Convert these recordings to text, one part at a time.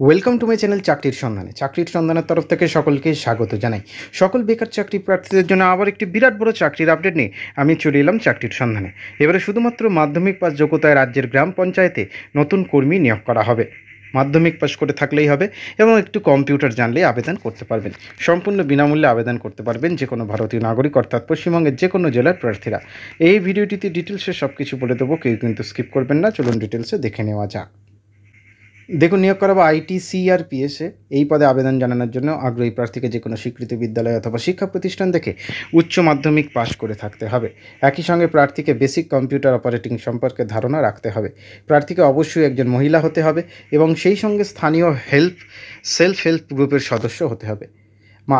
Welcome to my channel চাকরির সন্ধানের তরফ থেকে সকলকে স্বাগত জানাই। সকল বেকার চাকরি প্রার্থীদের জন্য আবার একটি বিরাট বড় চাকরির আপডেট নিয়ে আমি চলে এলাম চাকরির সন্ধানে। এবারে শুধুমাত্র মাধ্যমিক পাস যোগ্যতায় রাজ্যের গ্রাম পঞ্চায়েতে নতুন কর্মী নিয়োগ করা হবে। মাধ্যমিক পাস করে থাকলেই হবে এবং একটু কম্পিউটার জানলেই আবেদন করতে পারবেন। সম্পূর্ণ বিনামূল্যে আবেদন করতে পারবেন যে কোনো ভারতীয় নাগরিক অর্থাৎ পশ্চিমবঙ্গের যে কোনো জেলার প্রার্থীরা। এই ভিডিওটিতে ডিটেলসে সব কিছু বলে দেবো, কেউ কিন্তু স্কিপ করবেন না। চলুন ডিটেলসে দেখে নেওয়া যাক। দেখুন, নিয়োগ করা বা ITCRPSে এই পদে আবেদন জানানোর জন্য আগ্রহী প্রার্থীকে যে কোনো স্বীকৃত বিদ্যালয় অথবা শিক্ষা প্রতিষ্ঠান থেকে উচ্চ মাধ্যমিক পাশ করে থাকতে হবে। একই সঙ্গে প্রার্থীকে বেসিক কম্পিউটার অপারেটিং সম্পর্কে ধারণা রাখতে হবে। প্রার্থীকে অবশ্যই একজন মহিলা হতে হবে এবং সেই সঙ্গে স্থানীয় সেলফ হেল্প গ্রুপের সদস্য হতে হবে।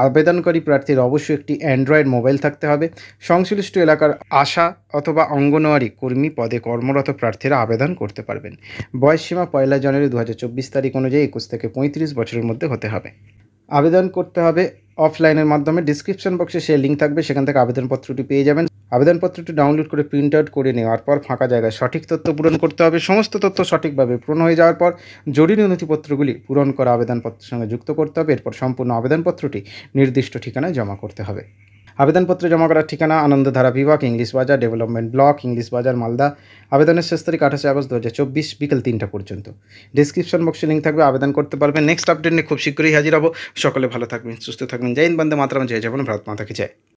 আবেদনকারী প্রার্থীর অবশ্যই একটি অ্যান্ড্রয়েড মোবাইল থাকতে হবে। সংশ্লিষ্ট এলাকার আশা অথবা অঙ্গনওয়াড়ি কর্মী পদে কর্মরত প্রার্থীরা আবেদন করতে পারবেন। বয়সসীমা 1 জানুয়ারি 2024 তারিখ অনুযায়ী 21 থেকে 35 বছরের মধ্যে হতে হবে। আবেদন করতে হবে অফলাইনের মাধ্যমে। ডিসক্রিপশন বক্সে সেই লিঙ্ক থাকবে, সেখান থেকে আবেদনপত্রটি পেয়ে যাবেন। আবেদনপত্রটি ডাউনলোড করে প্রিন্ট আউট করে নেওয়ার পর ফাঁকা জায়গায় সঠিক তথ্য পূরণ করতে হবে। সমস্ত তথ্য সঠিকভাবে পূরণ হয়ে যাওয়ার পর জরুরি নথিপত্রগুলি পূরণ করা আবেদনপত্রের সঙ্গে যুক্ত করতে হবে। এরপর সম্পূর্ণ আবেদনপত্রটি নির্দিষ্ট ঠিকানায় জমা করতে হবে। আবেদনপত্র জমা করার ঠিকানা আনন্দধারা বিভাগ, ইংলিশ বাজার, ডেভেলপমেন্ট ব্লক, ইংলিশ বাজার, মালদা। আবেদনের শেষ তারিখ 28 আগস্ট 2024 বিকেল 3টা পর্যন্ত। ডিসক্রিপশন বক্সে লিঙ্ক থাকবে, আবেদন করতে পারবেন। নেক্সট আপডেট নিয়ে খুব শীঘ্রই হাজির হব। সকলে ভালো থাকবেন, সুস্থ থাকবেন। জয় হিন্দ, বন্দে মাতরম, জয় জওয়ান, ভারত মাতা কি জয়।